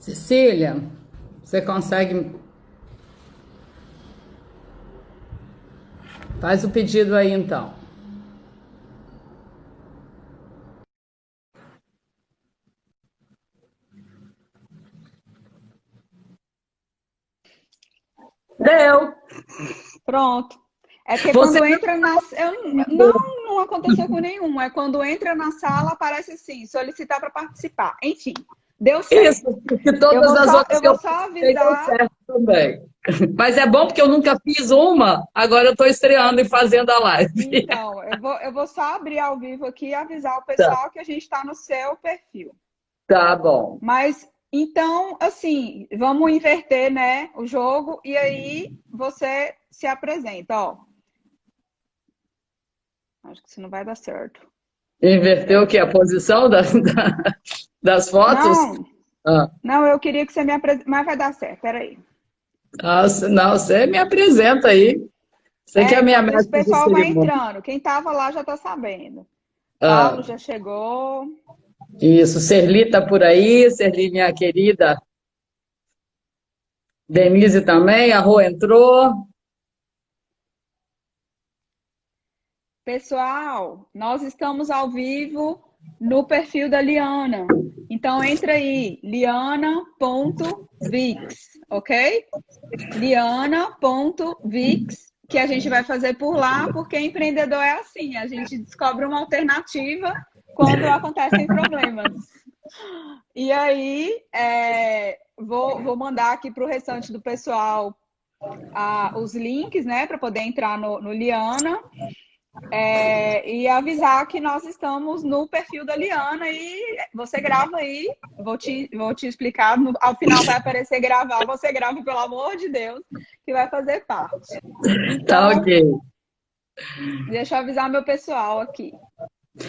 Cecília, você consegue. Faz o pedido aí então. Deu. Pronto. É porque Você quando entra na. Não aconteceu com nenhum. É quando entra na sala, aparece assim, solicitar para participar. Enfim, deu isso, certo. que todas as Eu outras que vou eu só fiz deu avisar. certo também. Mas é bom porque eu nunca fiz uma, agora eu estou estreando e fazendo a live. Então, eu vou só abrir ao vivo aqui e avisar o Tá, pessoal que a gente está no seu perfil. tá bom. Mas, então, assim, vamos inverter, né, o jogo e aí você se apresenta, ó. Acho que isso não vai dar certo. Inverteu o quê? A posição das fotos? Não, Ah. não, eu queria que você me apresentasse, mas vai dar certo, peraí. Nossa, não, você me apresenta aí. Você que é a minha Enquanto esse mestre de pessoal vai cerimônia. entrando, quem estava lá já está sabendo. Paulo Ah, já chegou. isso, Serli tá por aí, Serli, minha querida. Denise também, a Rô entrou. Pessoal, nós estamos ao vivo no perfil da Liana. Então entra aí, liana.vix, ok? Liana.vix, que a gente vai fazer por lá, porque empreendedor é assim, a gente descobre uma alternativa quando acontecem problemas. E aí, vou mandar aqui para o restante do pessoal os links, né, para poder entrar no Liana. E avisar que nós estamos no perfil da Liana e você grava aí, vou te explicar, ao final vai aparecer gravar, você grava, pelo amor de Deus, que vai fazer parte. Tá Então, ok. deixa eu avisar meu pessoal aqui.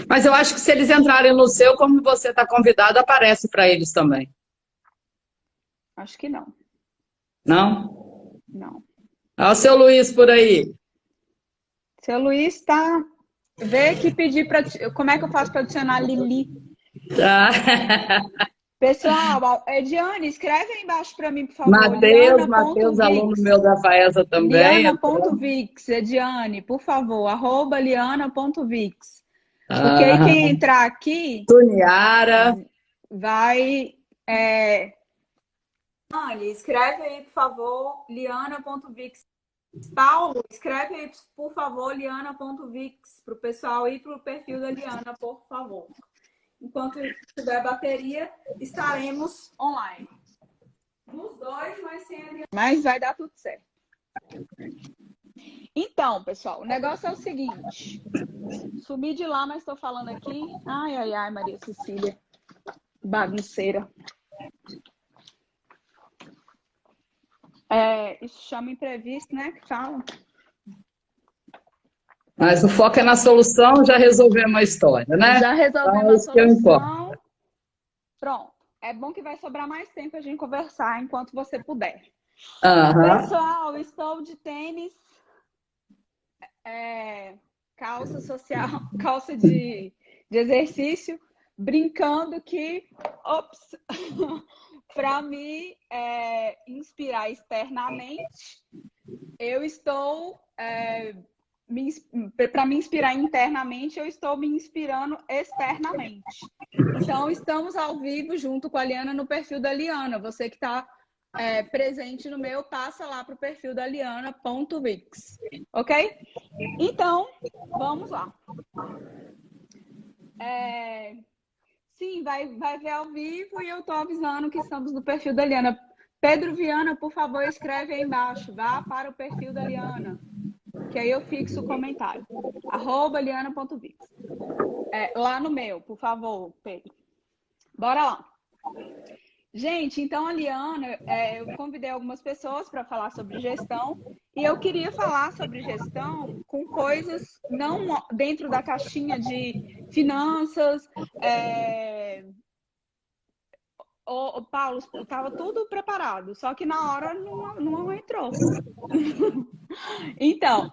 Mas eu acho que se eles entrarem no seu, como você está convidado, aparece para eles também. Acho que não, Não? não. Olha o seu Luiz por aí. Seu Luiz está. Vê que pedir para. Como é que eu faço para adicionar a Lili? Tá. Pessoal, Ediane, escreve aí embaixo para mim, por favor. Matheus, aluno Liana.vix. meu da FAESA também. Entrou. Liana.vix, Ediane, por favor, arroba liana.vix. Porque aí Ah, quem entrar aqui Tuniara. vai. Anne, escreve aí, por favor, liana.vix. Paulo, escreve aí, por favor, liana.vix, para o pessoal ir para o perfil da Liana, por favor. Enquanto tiver bateria, estaremos online. Nos dois, mas sem a Liana. Mas vai dar tudo certo. Então, pessoal, o negócio é o seguinte. Sumi de lá, mas estou falando aqui. Ai, ai, ai, Maria Cecília. Bagunceira. Isso chama imprevisto, né? Que fala. Mas o foco é na solução, já resolvemos a história, né? Já Então, resolvemos é a isso que eu importo. solução. Pronto. É bom que vai sobrar mais tempo a gente conversar enquanto você puder. Aham. Pessoal, estou de tênis, calça social, calça de exercício, brincando que, ops, para me inspirar externamente, eu estou para me inspirar internamente, eu estou me inspirando externamente. Então, estamos ao vivo junto com a Liana no perfil da Liana. Você que está presente no meu, passa lá para o perfil da Liana.vix. Ok? Então, vamos lá. Sim, vai ver ao vivo e eu estou avisando que estamos no perfil da Liana. Pedro Viana, por favor, escreve aí embaixo. Vá para o perfil da Liana, que aí eu fixo o comentário. @liana.vix. Lá no meu, por favor, Pedro. Bora lá. Gente, então a Liana, eu convidei algumas pessoas para falar sobre gestão e eu queria falar sobre gestão com coisas não dentro da caixinha de finanças. Paulo, estava tudo preparado, só que na hora não entrou. Então,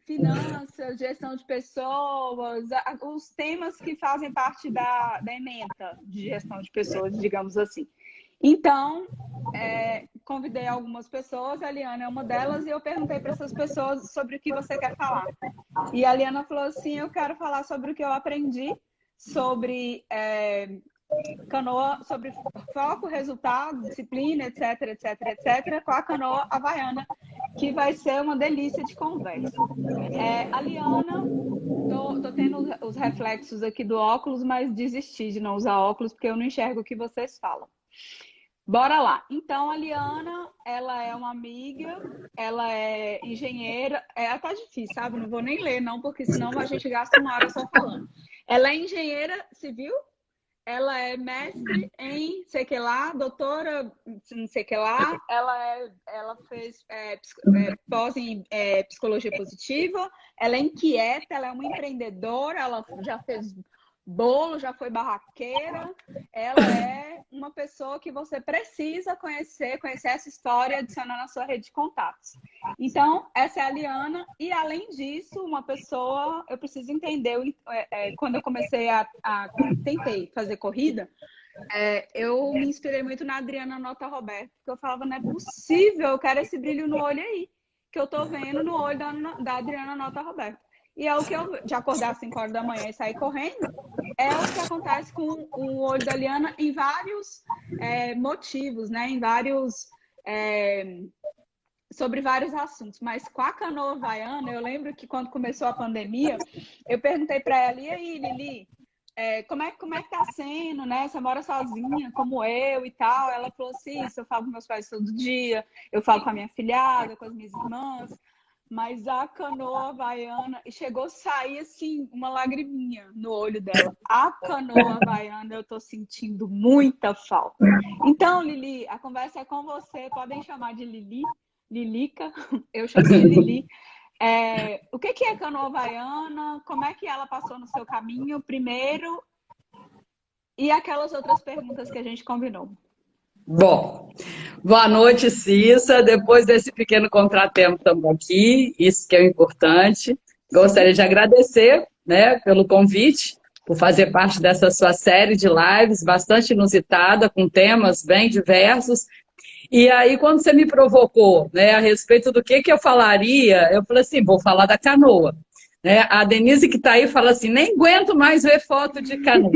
finanças, gestão de pessoas, os temas que fazem parte da ementa de gestão de pessoas, digamos assim. Então, convidei algumas pessoas, a Liana é uma delas, e eu perguntei para essas pessoas sobre o que você quer falar. E a Liana falou assim, eu quero falar sobre o que eu aprendi, sobre canoa, sobre foco, resultado, disciplina, etc, etc, etc, com a canoa havaiana, que vai ser uma delícia de conversa. A Liana, tô tendo os reflexos aqui do óculos, mas desisti de não usar óculos, porque eu não enxergo o que vocês falam. Bora lá. Então, a Liana, ela é uma amiga, ela é engenheira. Tá difícil, sabe? Não vou nem ler, não, porque senão a gente gasta uma hora só falando. Ela é engenheira civil, ela é mestre em sei que lá, doutora não sei que lá, ela fez pós em psicologia positiva, ela é inquieta, ela é uma empreendedora, ela já fez bolo, já foi barraqueira, ela é uma pessoa que você precisa conhecer essa história, adicionar na sua rede de contatos. Então, essa é a Liana, e além disso, uma pessoa, eu preciso entender, quando eu comecei tentei fazer corrida, eu me inspirei muito na Adriana Nota Roberto, porque eu falava, não é possível, eu quero esse brilho no olho aí, que eu tô vendo no olho da Adriana Nota Roberto. E é o que eu, de acordar às 5 horas da manhã e sair correndo, é o que acontece com o olho da Liana em vários motivos, né? Em vários... sobre vários assuntos. Mas com a canoa havaiana, eu lembro que quando começou a pandemia, eu perguntei para ela, e aí, Lili, como é que tá sendo, né? Você mora sozinha, como eu e tal. Ela falou assim, isso, eu falo com meus pais todo dia, eu falo com a minha filhada, com as minhas irmãs, mas a canoa havaiana, e chegou a sair assim, uma lagriminha no olho dela. A canoa havaiana, eu tô sentindo muita falta. Então, Lili, a conversa é com você, podem chamar de Lili, Lilica, eu chamo de Lili. O que é canoa havaiana? Como é que ela passou no seu caminho primeiro? E aquelas outras perguntas que a gente combinou. Bom, boa noite, Cissa. Depois desse pequeno contratempo, estamos aqui, isso que é importante. Gostaria de agradecer, né, pelo convite, por fazer parte dessa sua série de lives, bastante inusitada, com temas bem diversos. E aí, quando você me provocou, né, a respeito do que eu falaria, eu falei assim, vou falar da canoa. Né? A Denise que está aí fala assim, nem aguento mais ver foto de canoa.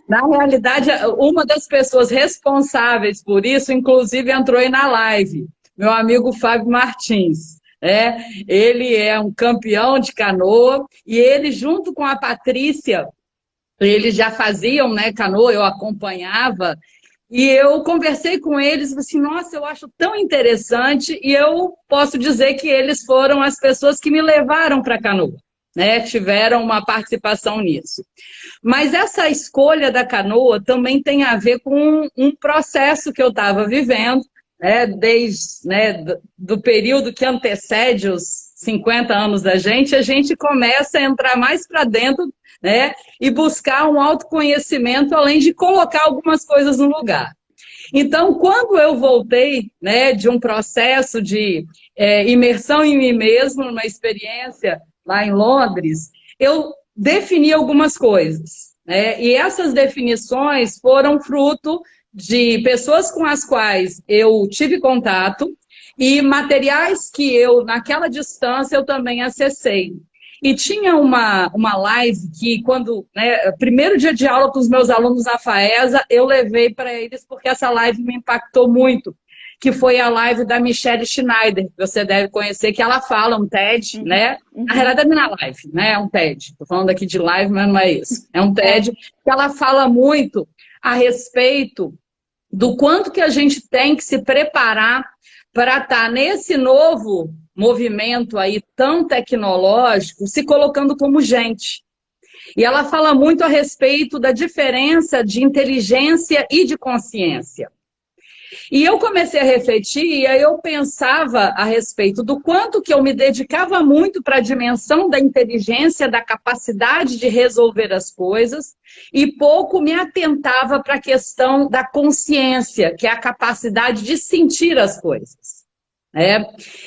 Na realidade, uma das pessoas responsáveis por isso, inclusive, entrou aí na live, meu amigo Fábio Martins. Ele é um campeão de canoa e ele, junto com a Patrícia, eles já faziam, né, canoa, eu acompanhava, e eu conversei com eles, assim, nossa, eu acho tão interessante, e eu posso dizer que eles foram as pessoas que me levaram para a canoa, né? Tiveram uma participação nisso. Mas essa escolha da canoa também tem a ver com um processo que eu estava vivendo, né? Desde, né, do período que antecede os 50 anos da gente, a gente começa a entrar mais para dentro, né, e buscar um autoconhecimento, além de colocar algumas coisas no lugar. Então, quando eu voltei, né, de um processo de imersão em mim mesmo, numa experiência lá em Londres, eu defini algumas coisas, né, e essas definições foram fruto de pessoas com as quais eu tive contato e materiais que eu, naquela distância, eu também acessei. E tinha uma live que, quando, né, primeiro dia de aula com os meus alunos na FAESA, eu levei para eles porque essa live me impactou muito, que foi a live da Michelle Schneider, que você deve conhecer, que ela fala um TED, né? Na realidade, é na live, né? É um TED. Estou falando aqui de live, mas não é isso. É um TED que ela fala muito a respeito do quanto que a gente tem que se preparar para estar nesse novo movimento aí tão tecnológico, se colocando como gente. E ela fala muito a respeito da diferença de inteligência e de consciência. E eu comecei a refletir e aí eu pensava a respeito do quanto que eu me dedicava muito para a dimensão da inteligência, da capacidade de resolver as coisas, e pouco me atentava para a questão da consciência, que é a capacidade de sentir as coisas.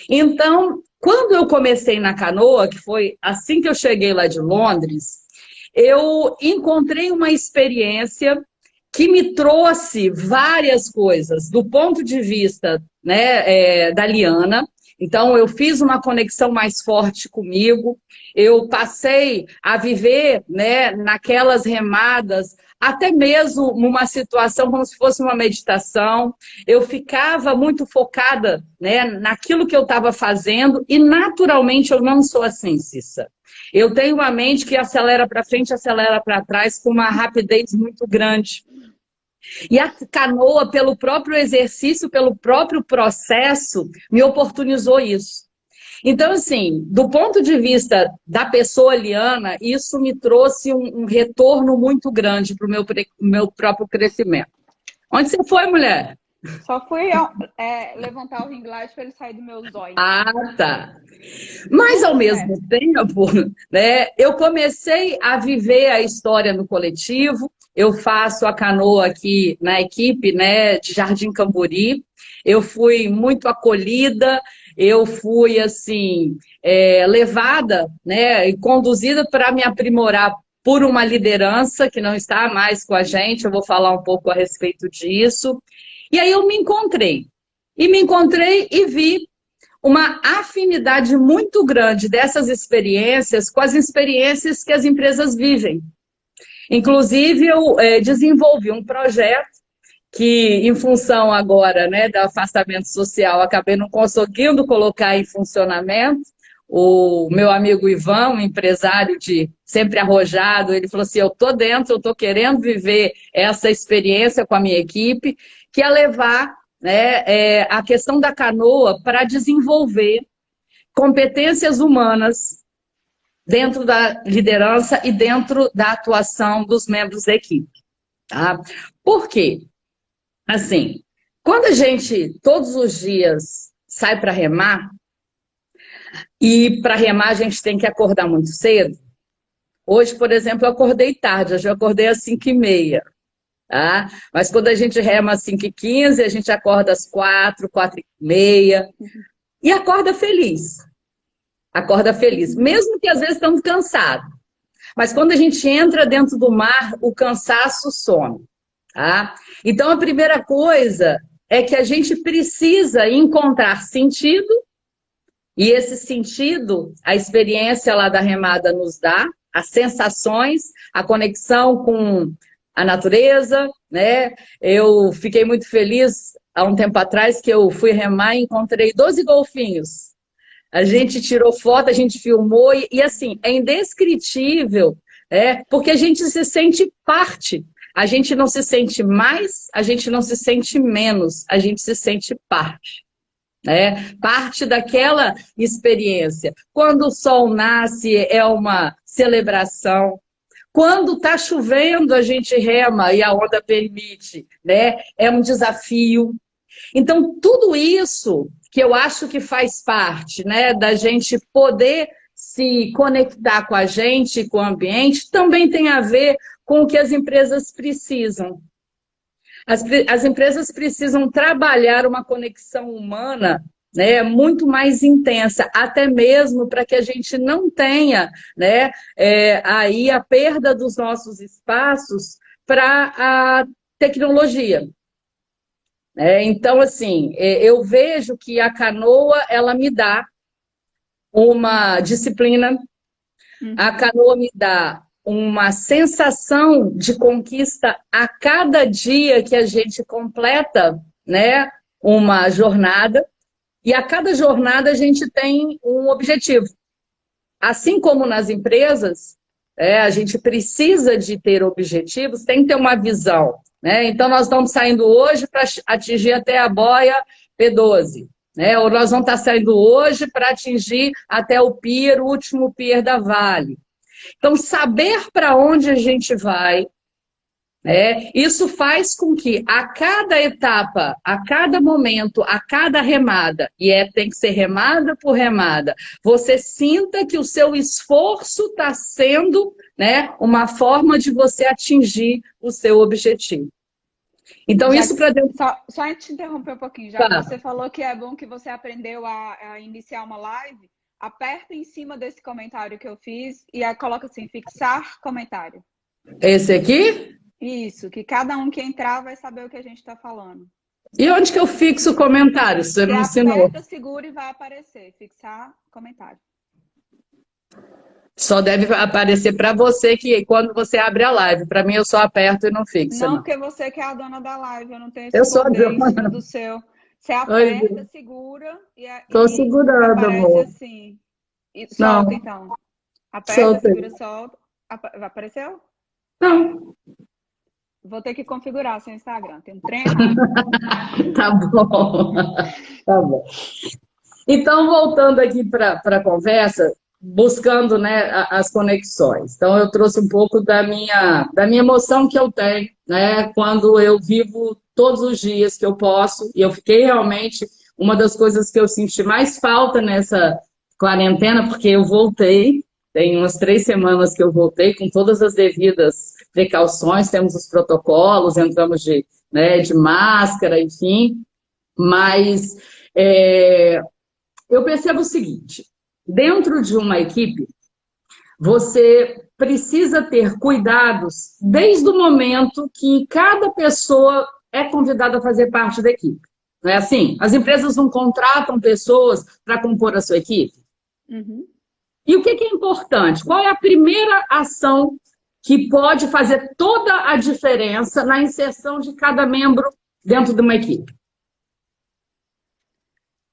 Então, quando eu comecei na canoa, que foi assim que eu cheguei lá de Londres, eu encontrei uma experiência que me trouxe várias coisas do ponto de vista, né, da Liana. Então, eu fiz uma conexão mais forte comigo, eu passei a viver, né, naquelas remadas, até mesmo numa situação como se fosse uma meditação. Eu ficava muito focada, né, naquilo que eu estava fazendo e, naturalmente, eu não sou assim, Cissa. Eu tenho uma mente que acelera para frente, acelera para trás com uma rapidez muito grande. E a canoa, pelo próprio exercício, pelo próprio processo, me oportunizou isso. Então, assim, do ponto de vista da pessoa Liana, isso me trouxe um retorno muito grande para o meu próprio crescimento. Onde você foi, mulher? Só fui levantar o ring light para ele sair do meu zóio. Ah, tá. Mas, ao mesmo tempo, né, eu comecei a viver a história no coletivo. Eu faço a canoa aqui na equipe, né, de Jardim Camburi. Eu fui muito acolhida, eu fui, assim, levada, né, e conduzida para me aprimorar por uma liderança que não está mais com a gente. Eu vou falar um pouco a respeito disso. E aí eu me encontrei. E me encontrei e vi uma afinidade muito grande dessas experiências com as experiências que as empresas vivem. Inclusive, eu desenvolvi um projeto que, em função agora, né, do afastamento social, acabei não conseguindo colocar em funcionamento. O meu amigo Ivan, um empresário sempre arrojado, ele falou assim, eu estou dentro, eu estou querendo viver essa experiência com a minha equipe, que é levar, né, a questão da canoa para desenvolver competências humanas dentro da liderança e dentro da atuação dos membros da equipe. Tá? Por quê? Assim, quando a gente todos os dias sai para remar, e para remar a gente tem que acordar muito cedo. Hoje, por exemplo, eu acordei tarde, hoje eu acordei às 5h30. Tá? Mas quando a gente rema às 5h15, a gente acorda às 4, 4h30 e acorda feliz. Acorda feliz, mesmo que às vezes estamos cansados. Mas quando a gente entra dentro do mar, o cansaço some. Tá? Então, a primeira coisa é que a gente precisa encontrar sentido, e esse sentido, a experiência lá da remada nos dá, as sensações, a conexão com a natureza, né? Eu fiquei muito feliz há um tempo atrás que eu fui remar e encontrei 12 golfinhos. A gente tirou foto, a gente filmou e assim, é indescritível, porque a gente se sente parte. A gente não se sente mais, a gente não se sente menos, a gente se sente parte. Parte daquela experiência. Quando o sol nasce, é uma celebração. Quando está chovendo, a gente rema e a onda permite, né? É um desafio. Então, tudo isso que eu acho que faz parte, né, da gente poder se conectar com a gente, com o ambiente, também tem a ver com o que as empresas precisam. As empresas precisam trabalhar uma conexão humana, né, muito mais intensa, até mesmo para que a gente não tenha, né, aí a perda dos nossos espaços para a tecnologia. Então, assim, eu vejo que a canoa, ela me dá uma disciplina, a canoa me dá uma sensação de conquista a cada dia que a gente completa, né, uma jornada, e a cada jornada a gente tem um objetivo. Assim como nas empresas, a gente precisa de ter objetivos, tem que ter uma visão. Então, nós estamos saindo hoje para atingir até a boia P12. Ou nós vamos estar saindo hoje para atingir até o pier, o último pier da Vale. Então, saber para onde a gente vai, isso faz com que a cada etapa, a cada momento, a cada remada, e tem que ser remada por remada, você sinta que o seu esforço está sendo, uma forma de você atingir o seu objetivo. Então, já isso para dentro... Só antes de interromper um pouquinho, já que você falou que é bom que você aprendeu a iniciar uma live, aperta em cima desse comentário que eu fiz e aí coloca assim, fixar comentário. Esse aqui? Isso, que cada um que entrar vai saber o que a gente está falando. E onde que eu fixo o comentário? Você me ensinou. Aperta, segura e vai aparecer. Fixar comentário. Só deve aparecer para você que quando você abre a live. Para mim, eu só aperto e não fixa, Não, não. porque você que é a dona da live, eu não tenho Eu esse sou a poder em dona. cima do seu. Você Oi, aperta, segura tô e segurando, aparece amor. assim. E Não, solta, então. Aperta, soltei. segura, solta. Apareceu? Não, Vou ter que configurar seu Instagram. Tem um trem errado. tá bom. Tá bom. Então, voltando aqui para a conversa, buscando, né, as conexões. Então, eu trouxe um pouco da minha emoção que eu tenho, né, quando eu vivo todos os dias que eu posso, e eu fiquei realmente, uma das coisas que eu senti mais falta nessa quarentena, porque eu voltei, tem umas 3 semanas que eu voltei, com todas as devidas precauções, temos os protocolos, entramos de máscara, enfim, mas eu percebo o seguinte: dentro de uma equipe, você precisa ter cuidados desde o momento que cada pessoa é convidada a fazer parte da equipe. Não é assim? As empresas não contratam pessoas para compor a sua equipe. Uhum. E o que é importante? Qual é a primeira ação que pode fazer toda a diferença na inserção de cada membro dentro de uma equipe?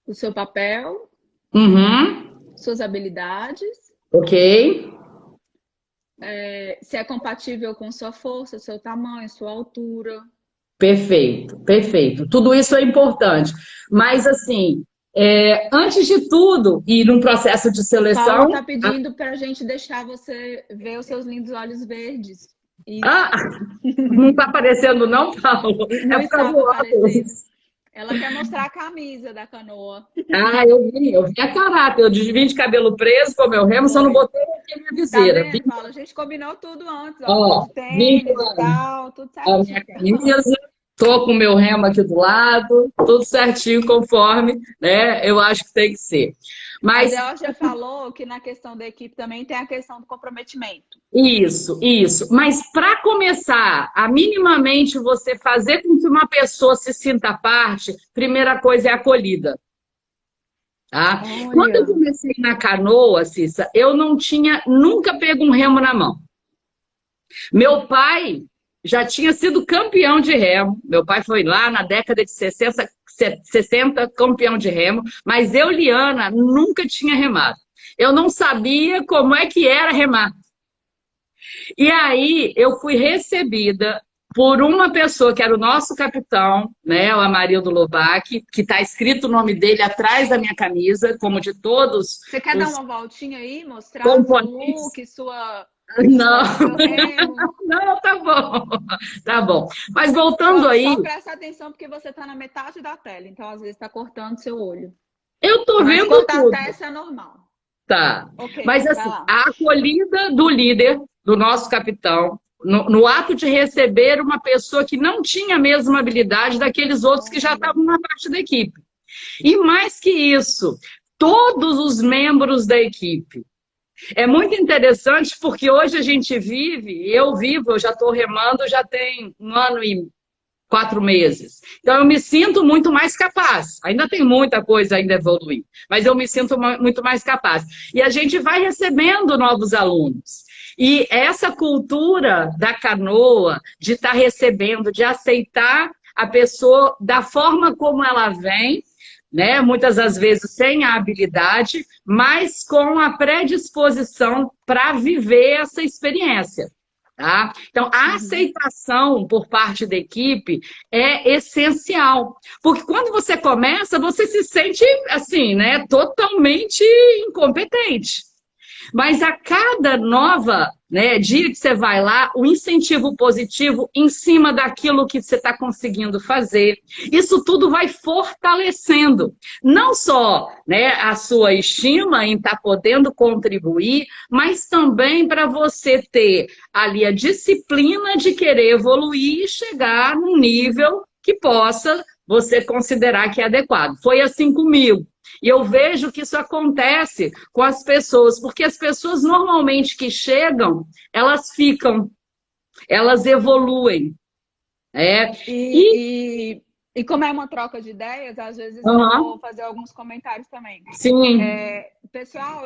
O seu papel, Uhum. suas habilidades, Ok. se é compatível com sua força, seu tamanho, sua altura. Perfeito, perfeito. Tudo isso é importante. Mas, assim, antes de tudo, e num processo de Paula seleção. está pedindo para a gente deixar você ver os seus lindos olhos verdes. Isso. Ah, não está aparecendo, não, Paulo? Não É por causa estava do aparecendo. óculos. Ela quer mostrar a camisa da canoa. Ah, eu vi a caráter. Eu vim de cabelo preso com o meu remo, só não botei aqui a minha Tá viseira. vendo, Paula? A gente combinou tudo antes, ó. Ó, De vim tênis e com tal, tudo a minha certinho. camisa, tô com o meu remo aqui do lado, tudo certinho, conforme, né? Eu acho que tem que ser. A Mas Del já falou que na questão da equipe também tem a questão do comprometimento. isso, isso. Mas para começar a minimamente você fazer com que uma pessoa se sinta parte, primeira coisa é a acolhida. Tá? Quando eu Olha. comecei na canoa, Cissa, eu não tinha nunca pego um remo na mão. Meu pai já tinha sido campeão de remo. Meu pai foi lá na década de 60 campeão de remo, mas eu, Liana, nunca tinha remado. Eu não sabia como é que era remar. E aí eu fui recebida por uma pessoa que era o nosso capitão, né, o Amarildo Lobac, que está escrito o nome dele atrás da minha camisa, como de todos. Você quer dar uma voltinha aí, mostrar componentes. seu look, sua... Não, seu remo? não, tá bom, tá bom. Mas voltando aí... Só presta atenção porque você está na metade da tela, então às vezes está cortando seu olho. Eu tô Mas vendo cortar tudo. a testa é normal. Tá. Okay, mas assim, a acolhida do líder, do nosso capitão, no ato de receber uma pessoa que não tinha a mesma habilidade daqueles outros que já estavam na parte da equipe. E mais que isso, todos os membros da equipe. É muito interessante porque hoje a gente eu já estou remando, já tem 1 ano e 4 meses. Então, eu me sinto muito mais capaz. Ainda tem muita coisa ainda a evoluir, mas eu me sinto muito mais capaz. E a gente vai recebendo novos alunos. E essa cultura da canoa, de estar recebendo, de aceitar a pessoa da forma como ela vem, né? Muitas das vezes sem a habilidade, mas com a predisposição para viver essa experiência. Tá? Então, a aceitação por parte da equipe é essencial. Porque quando você começa, você se sente assim, né, totalmente incompetente. Mas a cada dia que você vai lá, o incentivo positivo em cima daquilo que você está conseguindo fazer, isso tudo vai fortalecendo. Não só, né, a sua estima em estar podendo contribuir, mas também para você ter ali a disciplina de querer evoluir e chegar num nível que possa você considerar que é adequado. Foi assim comigo. E eu vejo que isso acontece com as pessoas, porque as pessoas normalmente que chegam, elas ficam. elas evoluem. E como é uma troca de ideias, às vezes eu vou fazer alguns comentários também. Sim. Pessoal,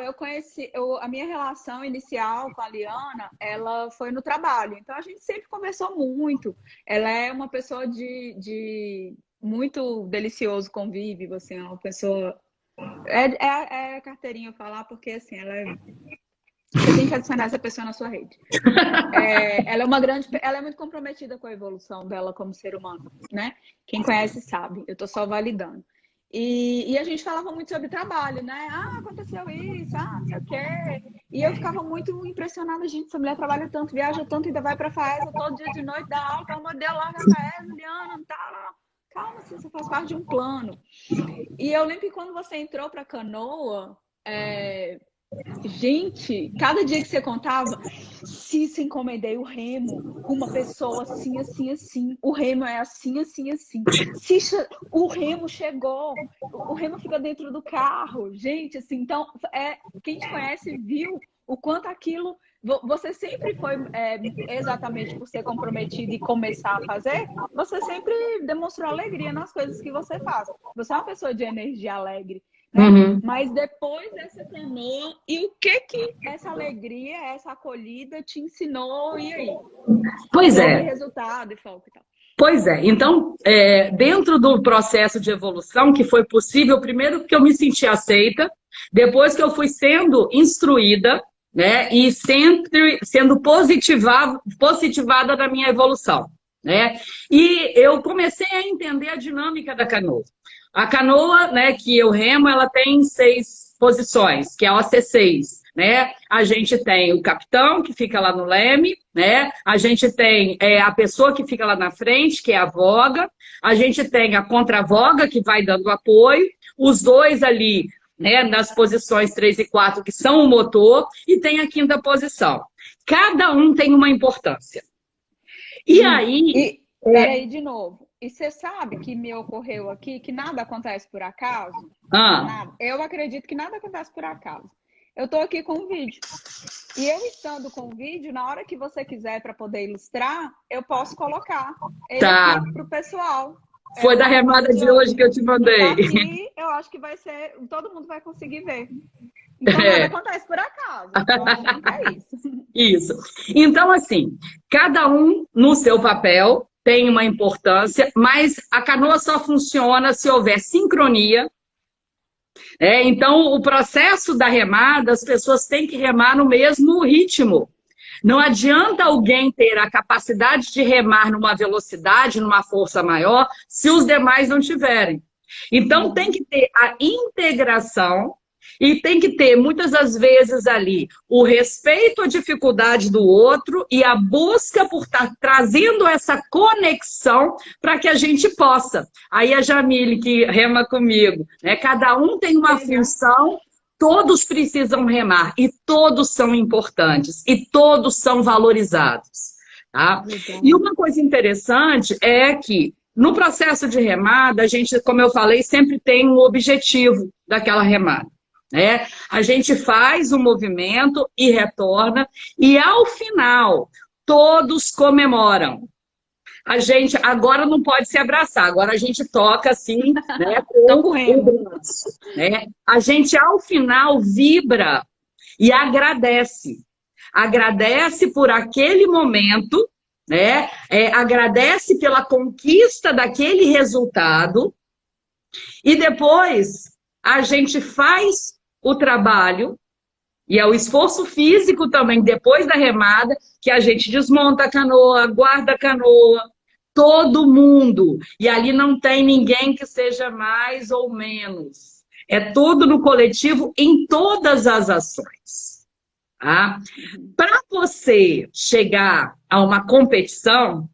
a minha relação inicial com a Liana, ela foi no trabalho. Então, a gente sempre conversou muito. Ela é uma pessoa de muito delicioso convívio, assim, é uma pessoa... É carteirinha falar, porque, assim, você tem que adicionar essa pessoa na sua rede. Ela é muito comprometida com a evolução dela como ser humano, né? Quem conhece sabe, eu tô só validando. E a gente falava muito sobre trabalho, né? Aconteceu isso, não sei o quê. E eu ficava muito impressionada, gente, essa mulher trabalha tanto, viaja tanto, ainda vai pra FAESA todo dia de noite, dá aula, pelo amor de Deus, larga a FAESA, Liana, tá... Calma, você faz parte de um plano. E eu lembro que quando você entrou pra Canoa, gente, cada dia que você contava, se encomendei o remo com uma pessoa assim, assim, assim. O remo é assim, assim, assim. O remo chegou, o remo fica dentro do carro. Gente, assim, então, quem te conhece viu o quanto aquilo... Você sempre foi, exatamente por ser comprometido e começar a fazer, você sempre demonstrou alegria nas coisas que você faz. Você é uma pessoa de energia alegre. Mas depois dessa Canoa, e o que essa alegria, essa acolhida te ensinou, e aí? Pois é. Resultado e foco e tal. Pois é. Então, dentro do processo de evolução, que foi possível, primeiro que eu me senti aceita, depois que eu fui sendo instruída, né, e sempre sendo positivada na minha evolução, né? E eu comecei a entender a dinâmica da canoa. A canoa, né, que eu remo, ela tem 6 posições, que é a OC6, né? A gente tem o capitão, que fica lá no leme, né? A gente tem a pessoa que fica lá na frente, que é a voga. A gente tem a contravoga, que vai dando apoio. Os dois ali, né, nas posições 3 e 4, que são o motor, e tem a 5ª posição. Cada um tem uma importância. E aí... Peraí, de novo. E você sabe que me ocorreu aqui que nada acontece por acaso? Nada. Eu acredito que nada acontece por acaso. Eu estou aqui com um vídeo. E eu estando com o vídeo, na hora que você quiser para poder ilustrar, eu posso colocar ele aqui para o pessoal. Foi da remada de hoje que eu te mandei. Aqui, eu acho que vai ser... Todo mundo vai conseguir ver. Então, nada acontece por acaso. Eu acho que é isso. Isso. Então, assim, cada um no seu papel tem uma importância, mas a canoa só funciona se houver sincronia. Então, o processo da remada, as pessoas têm que remar no mesmo ritmo. Não adianta alguém ter a capacidade de remar numa velocidade, numa força maior, se os demais não tiverem. Então, tem que ter a integração e tem que ter, muitas das vezes, ali, o respeito à dificuldade do outro e a busca por estar trazendo essa conexão para que a gente possa. Aí a Jamile, que rema comigo, né? Cada um tem uma função, todos precisam remar e todos são importantes e todos são valorizados. Tá? E uma coisa interessante é que no processo de remada, a gente, como eu falei, sempre tem um objetivo daquela remada. A gente faz o movimento e retorna, e ao final, todos comemoram. A gente agora não pode se abraçar, agora a gente toca assim, né, com o braço, né? A gente, ao final, vibra e agradece. Agradece por aquele momento, né? Agradece pela conquista daquele resultado, e depois a gente faz o trabalho, e é o esforço físico também, depois da remada, que a gente desmonta a canoa, guarda a canoa, todo mundo. E ali não tem ninguém que seja mais ou menos. É tudo no coletivo, em todas as ações. Tá? Para você chegar a uma competição,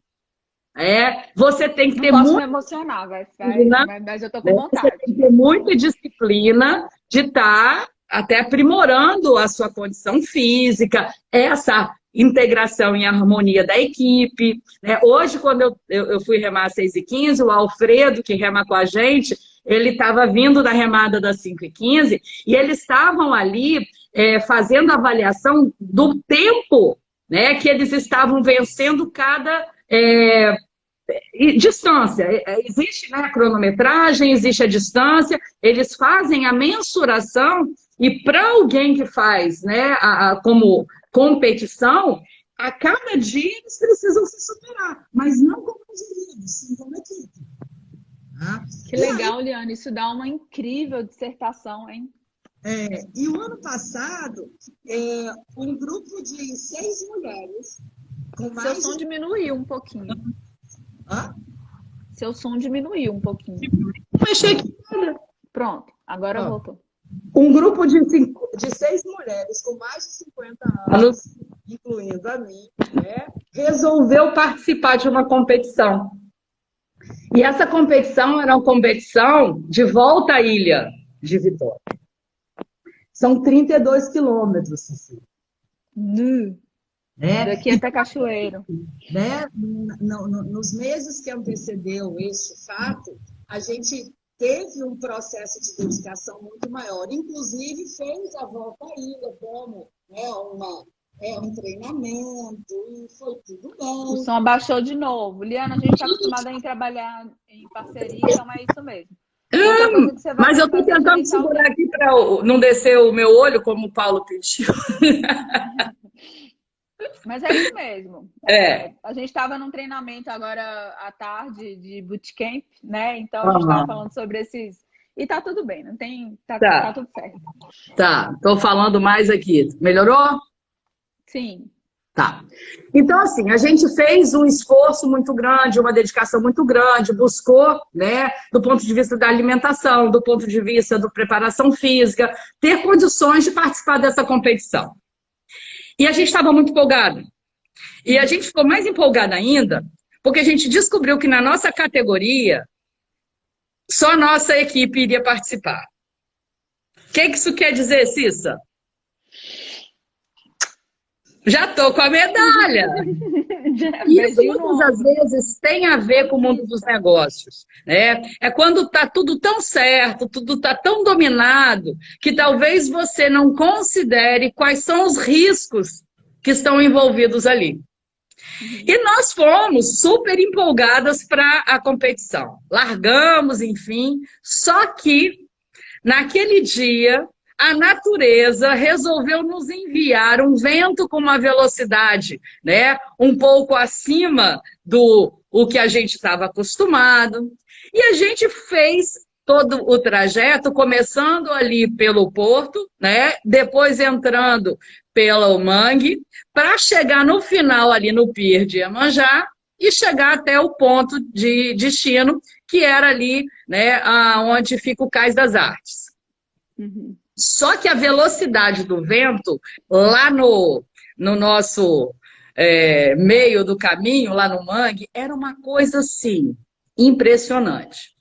você tem que ter muito... me emocionar, mas eu tô com vontade. Você tem que ter muita disciplina de estar até aprimorando a sua condição física, essa integração e harmonia da equipe. Hoje, quando eu fui remar às 6h15, o Alfredo, que rema com a gente, ele estava vindo da remada das 5h15 e eles estavam ali fazendo avaliação do tempo né, que eles estavam vencendo cada distância. Existe, né, a cronometragem, existe a distância, eles fazem a mensuração e para alguém que faz, né, como competição, a cada dia eles precisam se superar, mas não como indivíduos, sim como equipe. Que legal, Liana, isso dá uma incrível dissertação, hein? E o ano passado, um grupo de 6 mulheres com mais... Seu som diminuiu um pouquinho. Hã? Seu som diminuiu um pouquinho. Mexer aqui. Pronto, agora voltou. Um grupo de 6 mulheres com mais de 50 anos, incluindo a mim, né, resolveu participar de uma competição. E essa competição era uma competição de volta à ilha de Vitória. São 32 quilômetros, Cecília. Daqui até Cachoeiro. Né? Nos meses que antecedeu este fato, a gente teve um processo de dedicação muito maior. Inclusive, fez a volta à ilha como, né, um treinamento, e foi tudo bem. O som abaixou de novo. Liana, a gente está acostumada a trabalhar em parceria, então é isso mesmo. Mas eu estou tentando segurar aqui para não descer o meu olho, como o Paulo pediu. Mas é isso mesmo. A gente estava num treinamento agora à tarde de bootcamp, né? Então a gente estava falando sobre esses... E tá tudo bem, não tem... Tá tudo certo. Tá, estou falando mais aqui. Melhorou? Sim. Tá. Então, assim, a gente fez um esforço muito grande, uma dedicação muito grande, buscou, né, do ponto de vista da alimentação, do ponto de vista da preparação física, ter condições de participar dessa competição. E a gente estava muito empolgado. E a gente ficou mais empolgada ainda, porque a gente descobriu que na nossa categoria, só a nossa equipe iria participar. O que isso quer dizer, Cissa? Já tô com a medalha. Isso muitas das vezes tem a ver com o mundo dos negócios, né? É quando tá tudo tão certo, tudo tá tão dominado, que talvez você não considere quais são os riscos que estão envolvidos ali. E nós fomos super empolgadas para a competição. Largamos, enfim, só que naquele dia a natureza resolveu nos enviar um vento com uma velocidade, né, um pouco acima do que a gente estava acostumado. E a gente fez todo o trajeto, começando ali pelo porto, né, depois entrando pelo mangue, para chegar no final ali no pier de Iemanjá e chegar até o ponto de destino, que era ali, né, onde fica o Cais das Artes. Só que a velocidade do vento, lá no nosso meio do caminho, lá no mangue, era uma coisa assim, impressionante.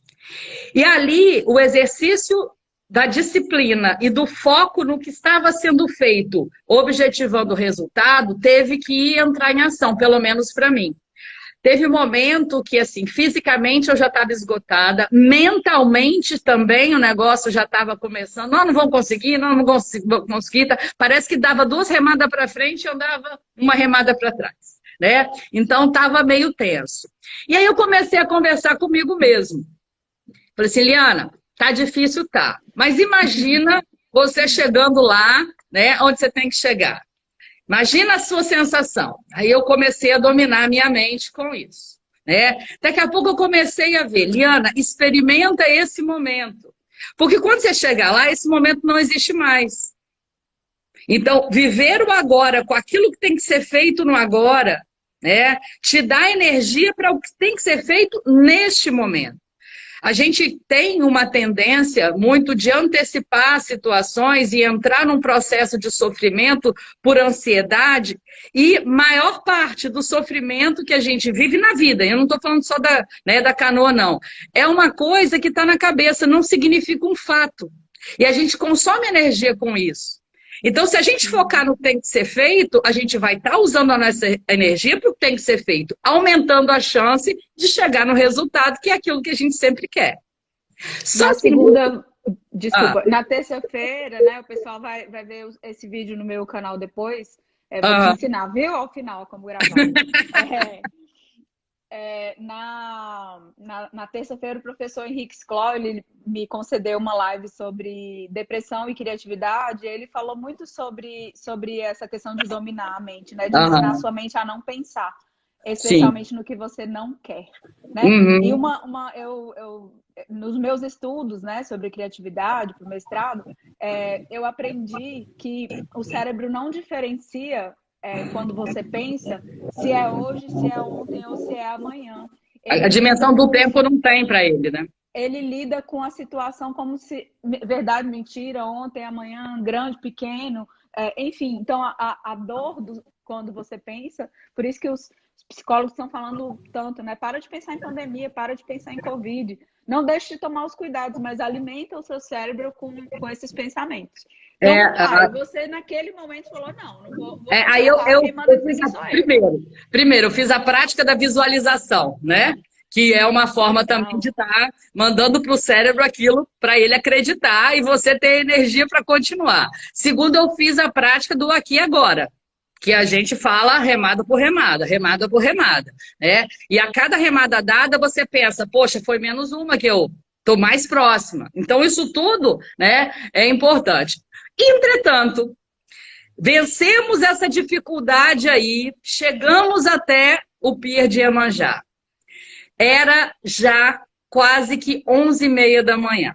E ali, o exercício da disciplina e do foco no que estava sendo feito, objetivando o resultado, teve que entrar em ação, pelo menos para mim. Teve um momento que, assim, fisicamente eu já estava esgotada, mentalmente também o negócio já estava começando. Não vamos conseguir, não vamos conseguir. Parece que dava 2 remadas para frente e eu dava uma remada para trás, né? Então, estava meio tenso. E aí eu comecei a conversar comigo mesmo. Falei assim, Liana, tá difícil, tá. Mas imagina você chegando lá, né, onde você tem que chegar. Imagina a sua sensação. Aí eu comecei a dominar a minha mente com isso, né? Daqui a pouco eu comecei a ver, Liana, experimenta esse momento. Porque quando você chegar lá, esse momento não existe mais. Então, viver o agora com aquilo que tem que ser feito no agora, né, te dá energia para o que tem que ser feito neste momento. A gente tem uma tendência muito de antecipar situações e entrar num processo de sofrimento por ansiedade, e maior parte do sofrimento que a gente vive na vida, eu não estou falando só da canoa, não, é uma coisa que está na cabeça, não significa um fato. E a gente consome energia com isso. Então, se a gente focar no que tem que ser feito, a gente vai estar usando a nossa energia para o que tem que ser feito, aumentando a chance de chegar no resultado, que é aquilo que a gente sempre quer. Só segunda, desculpa, na terça-feira, né, o pessoal vai ver esse vídeo no meu canal depois, Vou te ensinar, viu? Ao final, como gravar. Na terça-feira, o professor Henrique Scló, ele me concedeu uma live sobre depressão e criatividade. Ele falou muito sobre essa questão de dominar a mente, né? De ensinar a sua mente a não pensar, especialmente Sim. no que você não quer, né? E nos meus estudos, né, sobre criatividade, para o mestrado, eu aprendi que o cérebro não diferencia quando você pensa, se é hoje, se é ontem ou se é amanhã. A dimensão do tempo não tem para ele, né? Ele lida com a situação como se, verdade, mentira, ontem, amanhã, grande, pequeno, enfim. Então, a dor quando você pensa, por isso que os psicólogos estão falando tanto, né? Para de pensar em pandemia, para de pensar em Covid. Não deixe de tomar os cuidados, mas alimenta o seu cérebro com esses pensamentos. Então, você naquele momento falou, não vou aí eu primeiro, eu fiz a prática da visualização, né? Que é uma forma também de estar mandando para o cérebro aquilo para ele acreditar e você ter energia para continuar. Segundo, eu fiz a prática do aqui e agora, que a gente fala remada por remada, né? E a cada remada dada, você pensa, poxa, foi menos uma que eu estou mais próxima. Então, isso tudo, né, é importante. Entretanto, vencemos essa dificuldade aí, chegamos até o Pier de Iemanjá. Era já quase que 11h30 da manhã.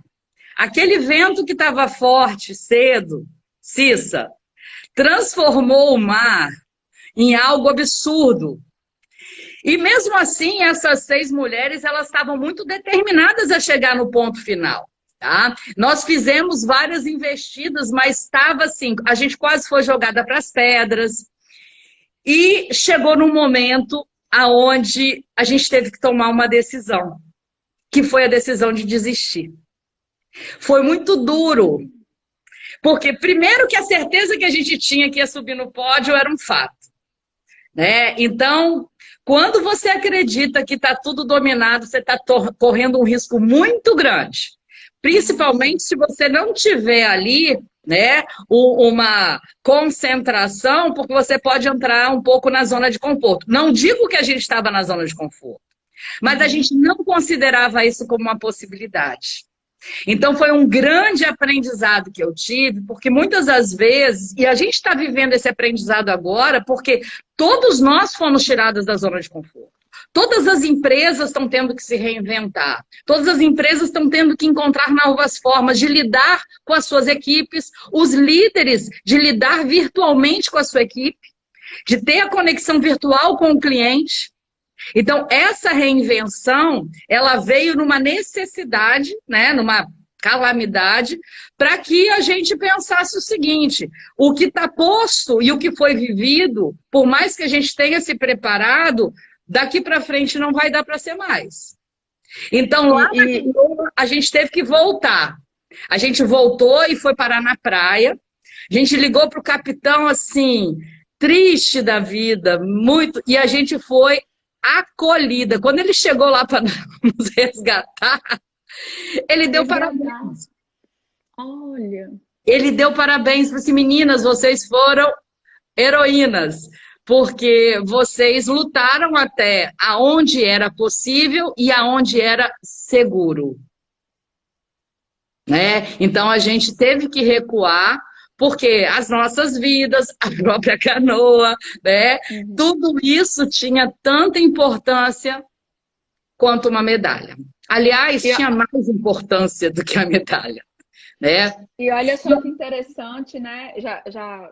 Aquele vento que estava forte cedo, Cissa, transformou o mar em algo absurdo. E mesmo assim, essas 6 mulheres, elas estavam muito determinadas a chegar no ponto final. Tá? Nós fizemos várias investidas, mas estava assim, a gente quase foi jogada para as pedras e chegou num momento aonde a gente teve que tomar uma decisão, que foi a decisão de desistir. Foi muito duro, porque primeiro que a certeza que a gente tinha que ia subir no pódio era um fato, né? Então, quando você acredita que está tudo dominado, você está correndo um risco muito grande. Principalmente se você não tiver ali, né, uma concentração, porque você pode entrar um pouco na zona de conforto. Não digo que a gente estava na zona de conforto, mas a gente não considerava isso como uma possibilidade. Então foi um grande aprendizado que eu tive, porque muitas das vezes, e a gente está vivendo esse aprendizado agora, porque todos nós fomos tirados da zona de conforto. Todas as empresas estão tendo que se reinventar. Todas as empresas estão tendo que encontrar novas formas de lidar com as suas equipes, os líderes de lidar virtualmente com a sua equipe, de ter a conexão virtual com o cliente. Então, essa reinvenção, ela veio numa necessidade, né, numa calamidade, para que a gente pensasse o seguinte: o que está posto e o que foi vivido, por mais que a gente tenha se preparado, daqui para frente não vai dar para ser mais. Então, lá a gente teve que voltar. A gente voltou e foi parar na praia. A gente ligou para o capitão, assim, triste da vida, muito, e a gente foi acolhida. Quando ele chegou lá para nos resgatar, ele deu parabéns. Olha. Ele deu parabéns para assim, meninas, vocês foram heroínas, porque vocês lutaram até aonde era possível e aonde era seguro. Né? Então a gente teve que recuar, porque as nossas vidas, a própria canoa, né? Tudo isso tinha tanta importância quanto uma medalha. Aliás, tinha mais importância do que a medalha. Né? E olha só que interessante, né? Já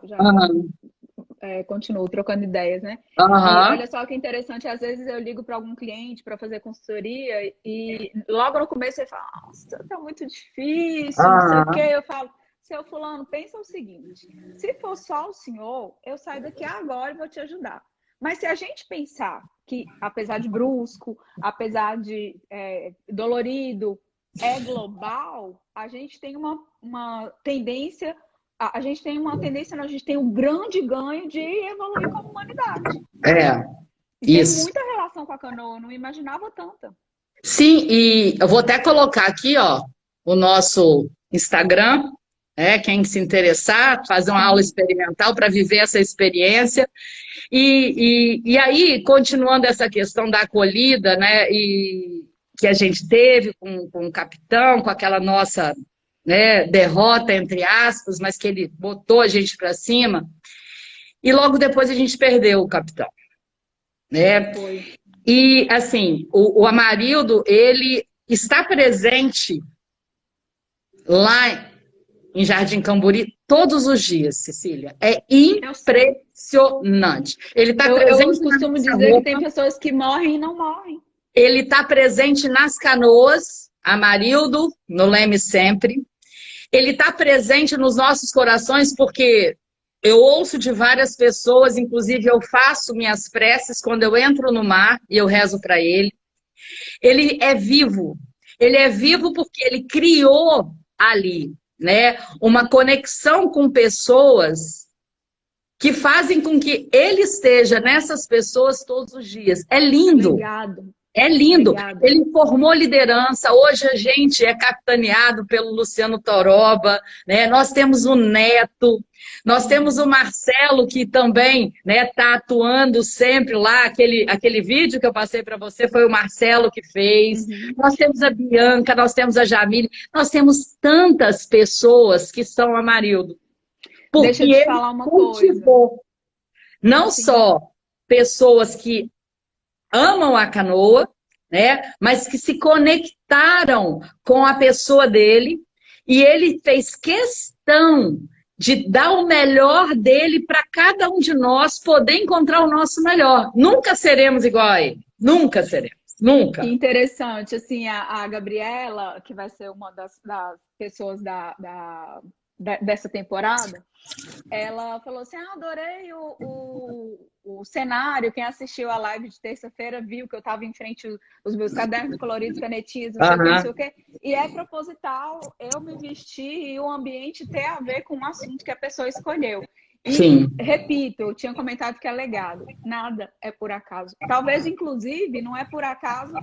continuo trocando ideias, né? E olha só que interessante, às vezes eu ligo para algum cliente para fazer consultoria e logo no começo ele fala, nossa, tá muito difícil, não sei o quê. Eu falo, seu fulano, pensa o seguinte, se for só o senhor, eu saio daqui agora e vou te ajudar. Mas se a gente pensar que, apesar de brusco, apesar de dolorido, é global, a gente tem uma tendência, a gente tem um grande ganho de evoluir como humanidade. Isso. Tem muita relação com a canoa, eu não imaginava tanta. Sim, e eu vou até colocar aqui, ó, o nosso Instagram, quem se interessar, fazer uma aula experimental para viver essa experiência. E aí, continuando essa questão da acolhida, né, e que a gente teve com o capitão, com aquela nossa, né, derrota, entre aspas, mas que ele botou a gente para cima, e logo depois a gente perdeu o capitão. Né? E, assim, o Amarildo, ele está presente lá em Jardim Camburi todos os dias, Cecília. É impressionante. Ele está presente. Eu costumo dizer que tem pessoas que morrem e não morrem. Ele está presente nas Canoas, Amarildo, no Leme Sempre. Ele está presente nos nossos corações porque eu ouço de várias pessoas, inclusive eu faço minhas preces quando eu entro no mar e eu rezo para ele. Ele é vivo. Ele é vivo porque ele criou ali, né, uma conexão com pessoas que fazem com que ele esteja nessas pessoas todos os dias. É lindo. Obrigado. É lindo. Obrigada. Ele formou liderança. Hoje a gente é capitaneado pelo Luciano Toroba, né? Nós temos o Neto, nós temos o Marcelo, que também está atuando sempre lá. Aquele vídeo que eu passei para você foi o Marcelo que fez. Nós temos a Bianca, nós temos a Jamile, nós temos tantas pessoas que são Amarildo. Porque deixa eu te falar uma coisa. Não só pessoas que amam a canoa, né? Mas que se conectaram com a pessoa dele e ele fez questão de dar o melhor dele para cada um de nós poder encontrar o nosso melhor. Nunca seremos igual a ele. Nunca seremos. Nunca. Que interessante. Assim, a Gabriela, que vai ser uma das pessoas dessa temporada, ela falou assim, adorei o cenário, quem assistiu a live de terça-feira viu que eu estava em frente os meus cadernos coloridos, canetinhas, não sei o quê, e é proposital eu me vestir e o ambiente ter a ver com o assunto que a pessoa escolheu. E, sim, repito, eu tinha comentado que é legado, nada é por acaso. Talvez, inclusive, não é por acaso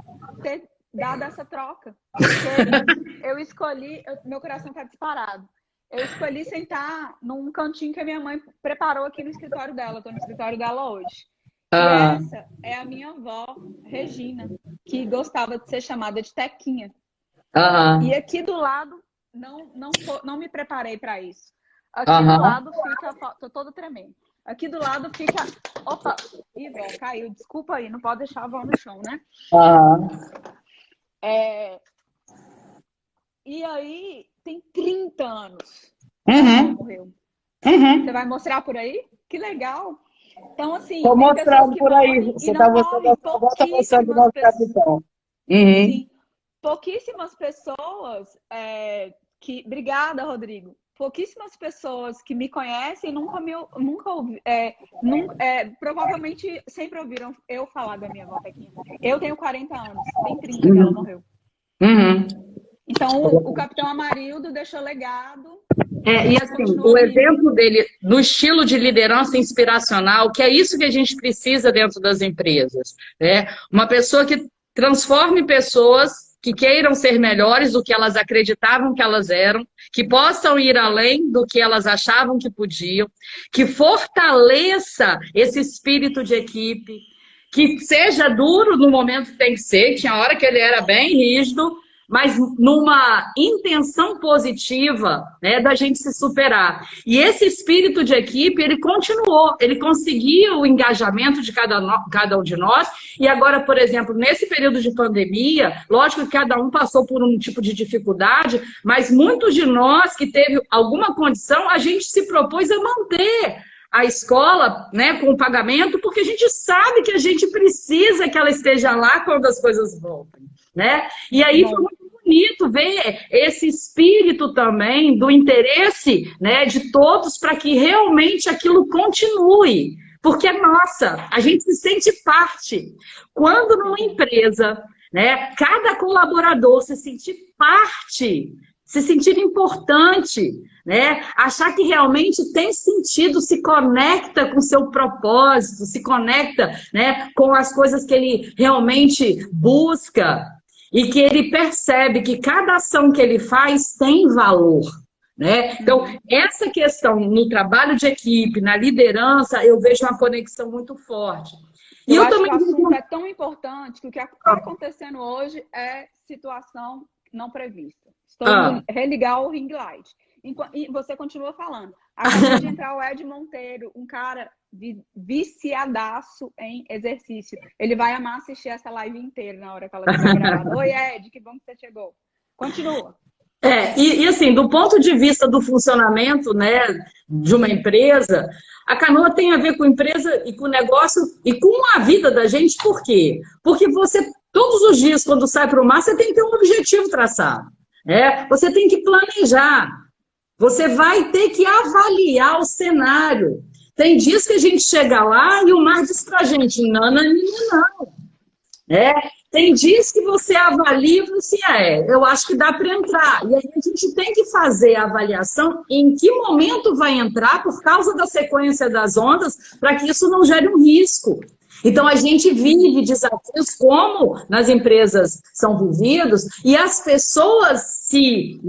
ter dado essa troca, porque eu escolhi, meu coração está disparado. Eu escolhi sentar num cantinho que a minha mãe preparou aqui no escritório dela. Estou no escritório dela hoje. E essa é a minha avó, Regina, que gostava de ser chamada de Tequinha. E aqui do lado, não me preparei para isso. Aqui do lado fica... Tô toda tremendo. Aqui do lado fica... Opa! Ih, vó, caiu. Desculpa aí, não pode deixar a avó no chão, né? E aí... Tem 30 anos. Morreu. Você vai mostrar por aí? Que legal. Então, assim... Estou mostrando por aí. Você está mostrando o nosso capitão. Sim. Pouquíssimas pessoas que... Obrigada, Rodrigo. Pouquíssimas pessoas que me conhecem nunca provavelmente sempre ouviram eu falar da minha avó Tequinha. Eu tenho 40 anos. Tem 30 que ela morreu. Então, o Capitão Amarildo deixou legado. E assim, o exemplo dele, no estilo de liderança inspiracional, que é isso que a gente precisa dentro das empresas. Né? Uma pessoa que transforme pessoas que queiram ser melhores do que elas acreditavam que elas eram, que possam ir além do que elas achavam que podiam, que fortaleça esse espírito de equipe, que seja duro no momento que tem que ser, tinha hora que ele era bem rígido, mas numa intenção positiva, né, da gente se superar. E esse espírito de equipe, ele continuou, ele conseguiu o engajamento de cada um de nós, e agora, por exemplo, nesse período de pandemia, lógico que cada um passou por um tipo de dificuldade, mas muitos de nós que teve alguma condição, a gente se propôs a manter a escola, né, com o pagamento, porque a gente sabe que a gente precisa que ela esteja lá quando as coisas voltem, né? E aí foi muito bonito ver esse espírito também do interesse, né, de todos para que realmente aquilo continue, porque é nossa, a gente se sente parte. Quando numa empresa, né, cada colaborador se sentir parte, se sentir importante, né? Achar que realmente tem sentido, se conecta com o seu propósito, se conecta, né, com as coisas que ele realmente busca e que ele percebe que cada ação que ele faz tem valor. né? Então, essa questão no trabalho de equipe, na liderança, eu vejo uma conexão muito forte. E Eu eu acho também que o assunto é tão importante que o que está acontecendo hoje é situação não prevista. Estou indo religar o ring light. E você continua falando. Acabou de entrar o Ed Monteiro, um cara viciadaço em exercício. Ele vai amar assistir essa live inteira na hora que ela estiver gravada. Oi, Ed, que bom que você chegou. Continua. E assim, do ponto de vista do funcionamento, né, de uma empresa, a Canoa tem a ver com empresa e com negócio e com a vida da gente, por quê? Porque você, todos os dias, quando sai para o mar, você tem que ter um objetivo traçado, né? Você tem que planejar, você vai ter que avaliar o cenário. Tem dias que a gente chega lá e o mar diz para a gente, não, não, não. Tem dias que você avalia e fala assim, eu acho que dá para entrar. E aí a gente tem que fazer a avaliação em que momento vai entrar por causa da sequência das ondas, para que isso não gere um risco. Então, a gente vive desafios como nas empresas são vividos e as pessoas se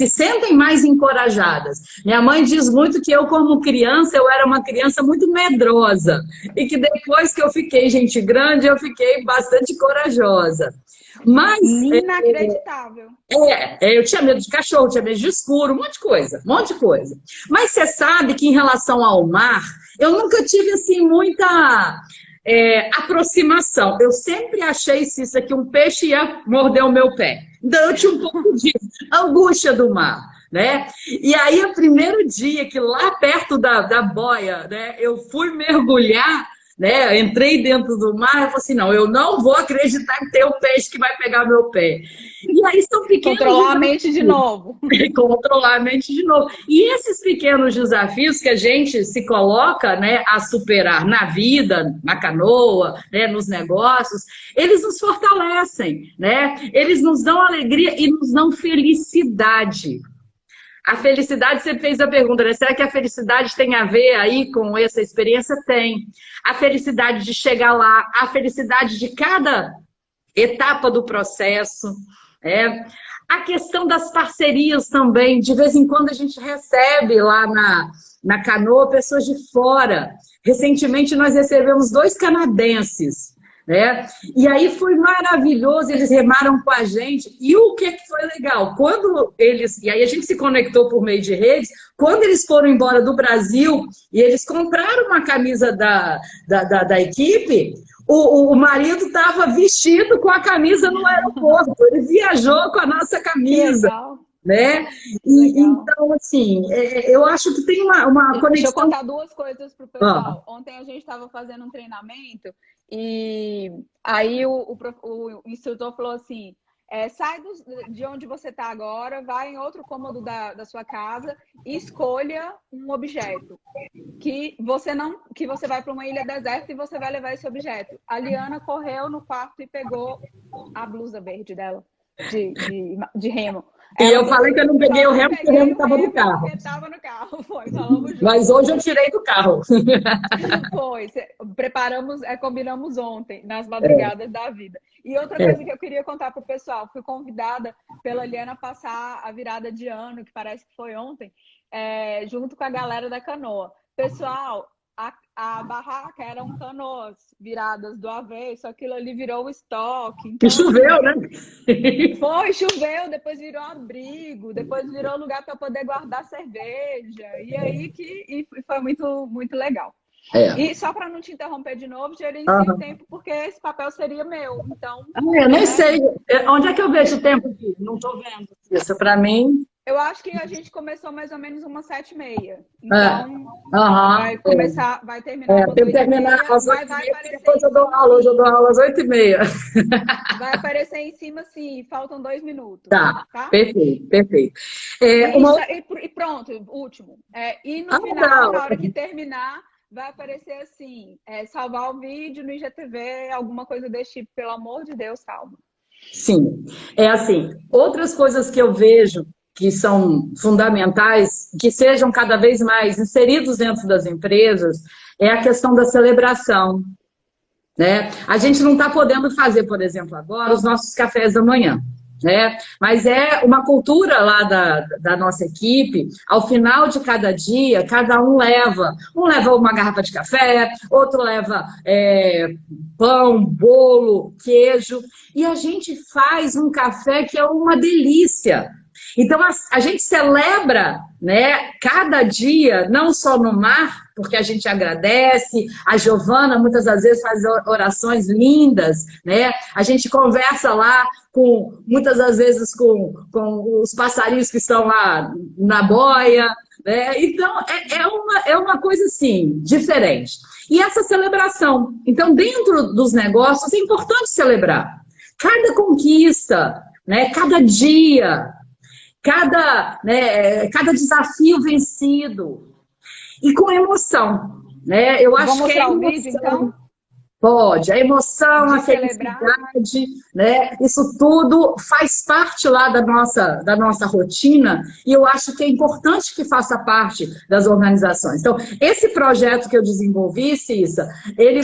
sentem mais encorajadas. Minha mãe diz muito que eu, como criança, eu era uma criança muito medrosa e que depois que eu fiquei gente grande, eu fiquei bastante corajosa. Mas inacreditável. Eu tinha medo de cachorro, tinha medo de escuro, um monte de coisa, um monte de coisa. Mas você sabe que em relação ao mar, eu nunca tive assim muita aproximação. Eu sempre achei, Cissa, que um peixe ia morder o meu pé. Então eu tinha um pouco de angústia do mar, né? E aí, o primeiro dia que lá perto da boia, né, eu fui mergulhar, né? Entrei dentro do mar e falei assim, não, eu não vou acreditar que tem um peixe que vai pegar meu pé. E aí são pequenos Controlar a mente de novo. Controlar a mente de novo. E esses pequenos desafios que a gente se coloca, né, a superar na vida, na canoa, né, nos negócios, eles nos fortalecem, né? Eles nos dão alegria e nos dão felicidade. A felicidade, você fez a pergunta, né? Será que a felicidade tem a ver aí com essa experiência? Tem. A felicidade de chegar lá, a felicidade de cada etapa do processo. A questão das parcerias também. De vez em quando a gente recebe lá na Canoa pessoas de fora. Recentemente nós recebemos 2 canadenses. E aí foi maravilhoso, eles remaram com a gente. E o que foi legal? Quando eles, e aí a gente se conectou por meio de redes, quando eles foram embora do Brasil e eles compraram uma camisa da equipe, o marido estava vestido com a camisa no aeroporto, ele viajou com a nossa camisa. Né? Então, assim, eu acho que tem uma conexão. Deixa eu contar 2 coisas para o pessoal. Ontem a gente estava fazendo um treinamento e aí o instrutor falou assim, sai de onde você está agora, vai em outro cômodo da sua casa e escolha um objeto que você vai para uma ilha deserta e você vai levar esse objeto. A Liana correu no quarto e pegou a blusa verde dela, de remo. E eu falei que eu não peguei o remo porque o remo estava no carro. Porque estava no carro, foi. Falamos juntos. Mas hoje eu tirei do carro. Foi. Combinamos ontem, nas madrugadas da vida. E outra coisa que eu queria contar para o pessoal, fui convidada pela Liana a passar a virada de ano, que parece que foi ontem, junto com a galera da Canoa. Pessoal, a barraca eram canoas viradas do avesso, aquilo ali virou o estoque. Então, e choveu, né? Choveu, depois virou abrigo, depois virou lugar para poder guardar cerveja. E aí e foi muito, muito legal. E só para não te interromper de novo, gerencie o tempo, porque esse papel seria meu. Então, eu nem sei. Onde é que eu vejo o tempo aqui? Não estou vendo. Isso para mim. Eu acho que a gente começou mais ou menos umas 7h30. Então, vai começar, vai terminar. Tem que terminar às 8h30, depois eu dou aula. Hoje eu dou aula às 8h30. Vai aparecer em cima, assim, faltam 2 minutos. Tá? Perfeito, perfeito. E pronto, último. E no final, na hora que terminar, vai aparecer assim, salvar o vídeo no IGTV, alguma coisa desse tipo. Pelo amor de Deus, salva. Sim, assim, outras coisas que eu vejo que são fundamentais, que sejam cada vez mais inseridos dentro das empresas, é a questão da celebração, né? A gente não está podendo fazer, por exemplo, agora, os nossos cafés da manhã. né? Mas é uma cultura lá da nossa equipe. Ao final de cada dia, cada um leva uma garrafa de café, outro leva pão, bolo, queijo, e a gente faz um café que é uma delícia. Então, a gente celebra, né, cada dia, não só no mar, porque a gente agradece, a Giovana muitas das vezes faz orações lindas, né? A gente conversa lá muitas das vezes com os passarinhos que estão lá na boia, né? Então, é uma coisa assim, diferente. E essa celebração, então, dentro dos negócios, é importante celebrar. Cada conquista, né, cada dia, cada desafio vencido e com emoção, né? Eu acho que é mostrar o vídeo, então? Pode, a emoção, De a felicidade, né? Isso tudo faz parte lá da nossa rotina e eu acho que é importante que faça parte das organizações. Então, esse projeto que eu desenvolvi, Cissa, ele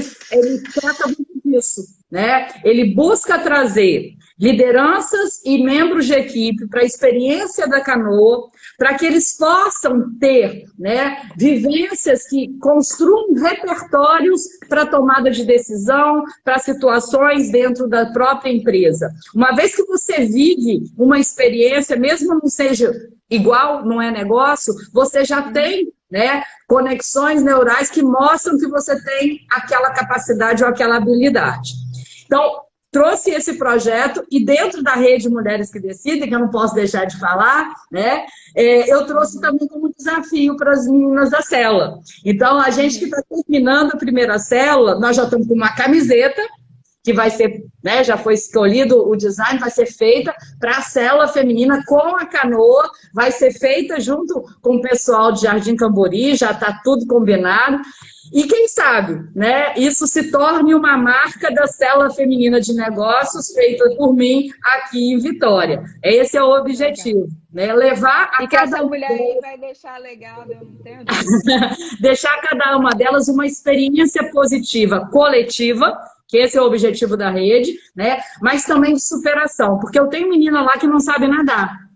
trata muito disso, né? Ele busca trazer lideranças e membros de equipe para a experiência da canoa, para que eles possam ter, né, vivências que construam repertórios para tomada de decisão, para situações dentro da própria empresa. Uma vez que você vive uma experiência, mesmo não seja igual, não é negócio, você já tem, né, conexões neurais que mostram que você tem aquela capacidade ou aquela habilidade. Então, trouxe esse projeto e dentro da rede Mulheres que Decidem, que eu não posso deixar de falar, né? Eu trouxe também como desafio para as meninas da célula. Então, a gente que está terminando a primeira célula, nós já estamos com uma camiseta, que vai ser, né, já foi escolhido o design, vai ser feita para a célula feminina com a canoa, vai ser feita junto com o pessoal de Jardim Cambori, já está tudo combinado. E quem sabe, né, isso se torne uma marca da célula feminina de negócios feita por mim aqui em Vitória. Esse é o objetivo, né, levar a e cada que essa mulher aí vai deixar legal, eu não tenho dúvida. deixar cada uma delas uma experiência positiva, coletiva, que esse é o objetivo da rede, né? Mas também de superação, porque eu tenho menina lá que não sabe nadar.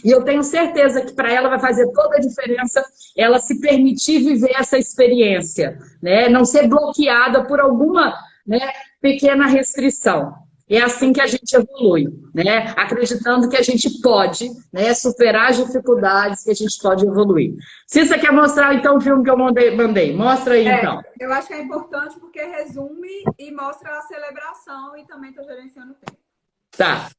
E eu tenho certeza que para ela vai fazer toda a diferença ela se permitir viver essa experiência, né? Não ser bloqueada por alguma, né, pequena restrição. É assim que a gente evolui, né? Acreditando que a gente pode, né, superar as dificuldades, que a gente pode evoluir. Cissa quer mostrar então o filme que eu mandei. Mostra aí então. Eu acho que é importante porque resume e mostra a celebração e também está gerenciando o tempo. Tá.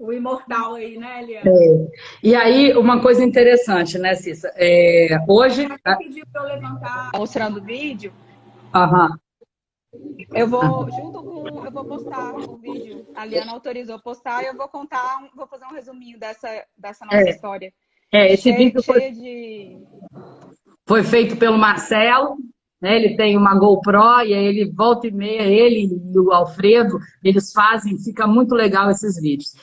O imortal aí, né, Eliana? E aí, uma coisa interessante, né, Cissa? Hoje... Você pediu para eu levantar... Mostrando o vídeo. Aham. Eu vou postar o vídeo. A Liana autorizou postar e eu vou vou fazer um resuminho dessa nossa história. Esse vídeo de... foi feito pelo Marcelo, né? Ele tem uma GoPro e aí ele volta e meia, ele e o Alfredo, eles fazem, fica muito legal esses vídeos.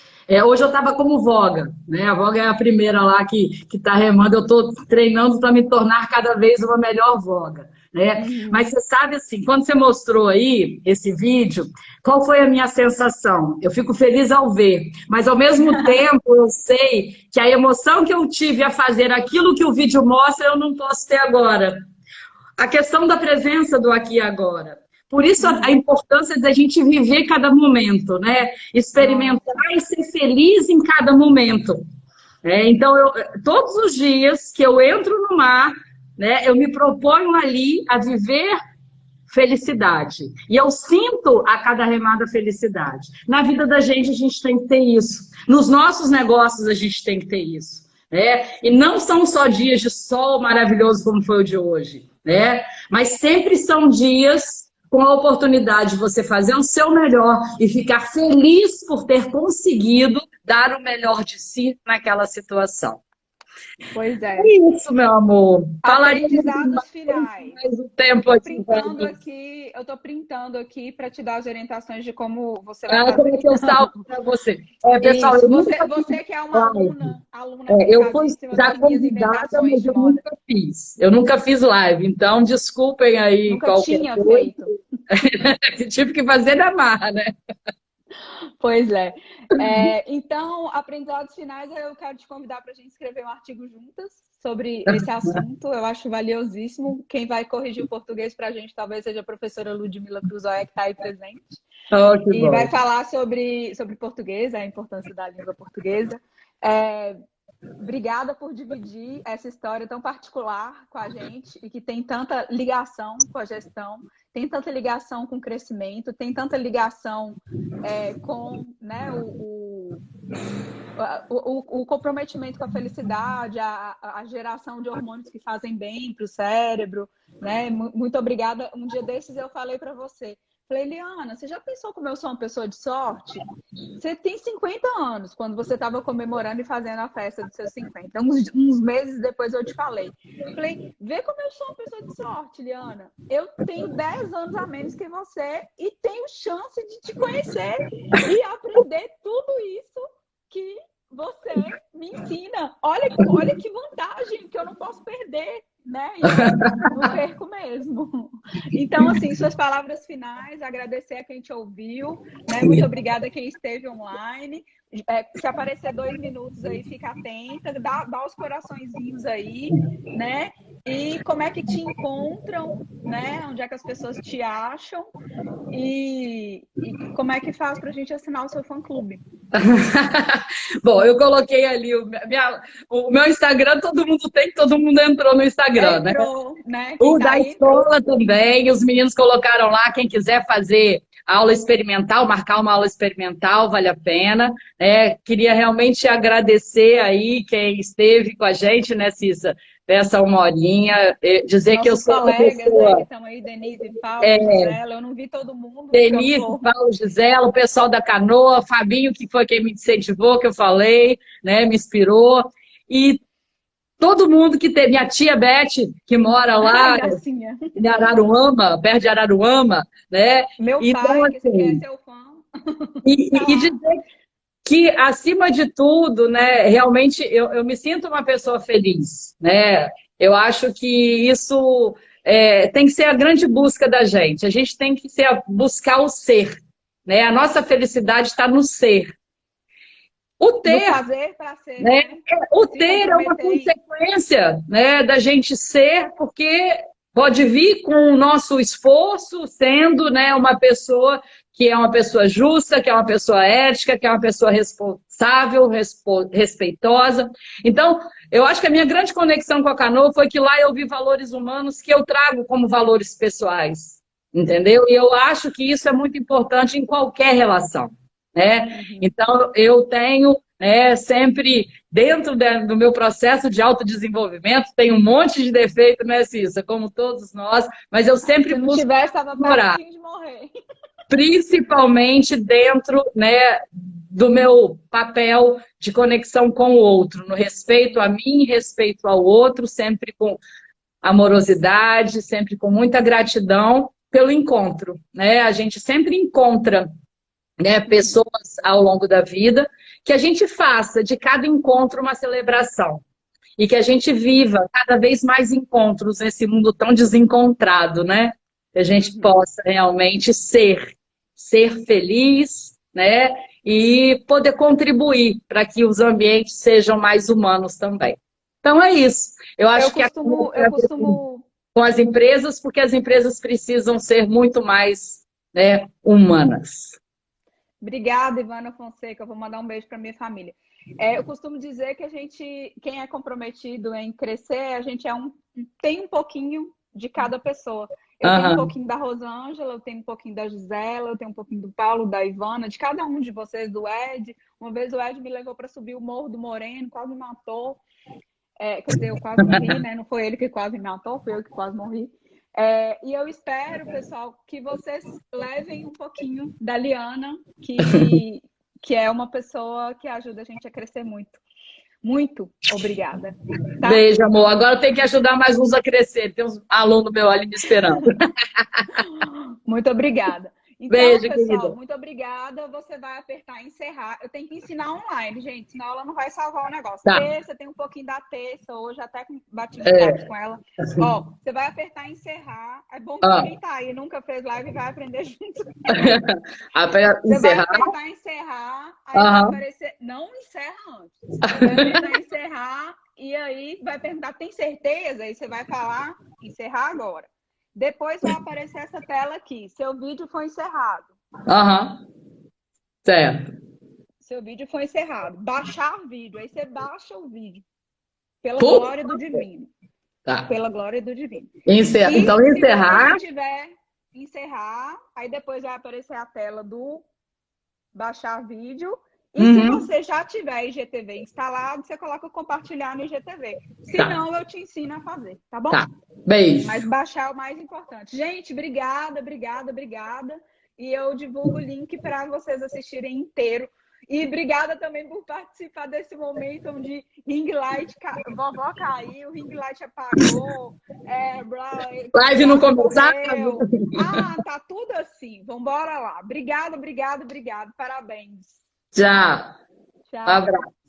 Hoje eu estava como voga, né? A voga é a primeira lá que está remando, eu estou treinando para me tornar cada vez uma melhor voga. Né? Mas você sabe assim, quando você mostrou aí esse vídeo, qual foi a minha sensação? Eu fico feliz ao ver, mas ao mesmo tempo eu sei que a emoção que eu tive a fazer aquilo que o vídeo mostra, eu não posso ter agora. A questão da presença do aqui e agora. Por isso a importância da gente viver cada momento, né? Experimentar e ser feliz em cada momento. Então, todos os dias que eu entro no mar, né, eu me proponho ali a viver felicidade. E eu sinto a cada remada felicidade. Na vida da gente, a gente tem que ter isso. Nos nossos negócios, a gente tem que ter isso. Né? E não são só dias de sol maravilhoso como foi o de hoje. Né? Mas sempre são dias com a oportunidade de você fazer o seu melhor e ficar feliz por ter conseguido dar o melhor de si naquela situação. Pois é. É isso, meu amor. Aprendizados finais. Mais um tempo aqui. Eu estou printando aqui para te dar as orientações de como você vai fazer. Como é que eu salvo para você? Pessoal, você que é uma aluna eu fui já convidada, mas eu nunca fiz. Eu nunca fiz live, então desculpem aí. Nunca tinha feito. Tive que fazer na marra, né? Pois é. Então, aprendizados finais, eu quero te convidar para a gente escrever um artigo juntas sobre esse assunto. Eu acho valiosíssimo. Quem vai corrigir o português para a gente talvez seja a professora Ludmila Cruzoé, que está aí presente. Que e bom. Vai falar sobre português, a importância da língua portuguesa. Obrigada por dividir essa história tão particular com a gente e que tem tanta ligação com a gestão, tem tanta ligação com o crescimento, tem tanta ligação com, né, o comprometimento com a felicidade, a geração de hormônios que fazem bem para o cérebro. Né? Muito obrigada. Um dia desses eu falei para você. Falei, Liana, você já pensou como eu sou uma pessoa de sorte? Você tem 50 anos, quando você estava comemorando e fazendo a festa dos seus 50. Uns meses depois eu te falei. Falei, vê como eu sou uma pessoa de sorte, Liana. Eu tenho 10 anos a menos que você e tenho chance de te conhecer e aprender tudo isso que você me ensina. Olha que vantagem que eu não posso perder. Né? E eu não perco mesmo. Então, assim, suas palavras finais, agradecer a quem te ouviu, né? Muito obrigada a quem esteve online. Se aparecer 2 minutos aí, fica atenta, dá os coraçõezinhos aí, né? E como é que te encontram, né? Onde é que as pessoas te acham e como é que faz pra gente assinar o seu fã-clube? Bom, eu coloquei ali o meu Instagram, todo mundo entrou no Instagram, né? O da escola também, os meninos colocaram lá, quem quiser fazer aula experimental, marcar uma aula experimental, vale a pena. Queria realmente agradecer aí quem esteve com a gente, né, Cissa? Dessa 1 horinha, dizer que eu sou uma pessoa... Né, que estão aí, Denise, Paulo, Gisela, eu não vi todo mundo. Denise, Paulo, Gisela, o pessoal da Canoa, Fabinho, que foi quem me incentivou, que eu falei, né, me inspirou, e todo mundo que teve, minha tia Beth, que mora lá em Araruama, perto de Araruama, né? Meu pai, que é seu fã. E dizer que, acima de tudo, né, realmente eu me sinto uma pessoa feliz, né? Eu acho que isso tem que ser a grande busca da gente. A gente tem que buscar o ser, né? A nossa felicidade está no ser. O ter, fazer para ser, né? O ter é uma consequência, né, da gente ser, porque pode vir com o nosso esforço, sendo, né, uma pessoa que é uma pessoa justa, que é uma pessoa ética, que é uma pessoa responsável, respeitosa. Então, eu acho que a minha grande conexão com a Canoa foi que lá eu vi valores humanos que eu trago como valores pessoais, entendeu? E eu acho que isso é muito importante em qualquer relação, né? Então, eu tenho, né, sempre, dentro do meu processo de autodesenvolvimento, tem um monte de defeito, né, Cissa? Como todos nós, mas eu sempre busco... Se não tivesse, estava pertinho de morrer. Principalmente dentro, né, do meu papel de conexão com o outro, no respeito a mim, respeito ao outro, sempre com amorosidade, sempre com muita gratidão pelo encontro, né? A gente sempre encontra, né, pessoas ao longo da vida, que a gente faça de cada encontro uma celebração. E que a gente viva cada vez mais encontros nesse mundo tão desencontrado, né? Que a gente possa realmente ser feliz, né? E poder contribuir para que os ambientes sejam mais humanos também. Então é isso. Eu acho que eu costumo com as empresas, porque as empresas precisam ser muito mais, né, humanas. Obrigada, Ivana Fonseca. Eu vou mandar um beijo para minha família. Eu costumo dizer que quem é comprometido em crescer, a gente tem um pouquinho de cada pessoa. Eu tenho um pouquinho da Rosângela, eu tenho um pouquinho da Gisela, eu tenho um pouquinho do Paulo, da Ivana, de cada um de vocês, do Ed. Uma vez o Ed me levou para subir o Morro do Moreno, quase me matou. Quer dizer, eu quase morri, né? Não foi ele que quase me matou, foi eu que quase morri. E eu espero, pessoal, que vocês levem um pouquinho da Liana, que é uma pessoa que ajuda a gente a crescer muito. Muito obrigada. Tá? Beijo, amor. Agora tem que ajudar mais uns a crescer. Tem uns alunos meus ali me esperando. Muito obrigada. Então, Beijo, pessoal, querida. muito obrigada. Você vai apertar encerrar. Eu tenho que ensinar online, gente, senão ela não vai salvar o negócio. Tá. Terça, tem um pouquinho da terça, hoje até bati papos com ela. Ó, você vai apertar encerrar. É bom que quem tá aí nunca fez live vai aprender junto. Você vai apertar encerrar, aí vai aparecer. Não encerra antes. Você vai apertar encerrar e aí vai perguntar: tem certeza? Aí você vai falar encerrar agora. Depois vai aparecer essa tela aqui. Seu vídeo foi encerrado. Certo. Seu vídeo foi encerrado. Baixar vídeo. Aí você baixa o vídeo. Pela glória do divino. Tá. Pela glória do divino. Então, encerrar. Se você tiver encerrar, aí depois vai aparecer a tela do baixar vídeo. E se você já tiver IGTV instalado, você coloca compartilhar no IGTV. Se não, eu te ensino a fazer, tá bom? Tá. Beijo. Mas baixar é o mais importante. Gente, obrigada. E eu divulgo o link para vocês assistirem inteiro. E obrigada também por participar desse momento onde ring light, vovó caiu, ring light apagou, live não começar. Tá tudo assim. Vambora lá. Obrigada. Parabéns. Tchau. Tchau. Um abraço.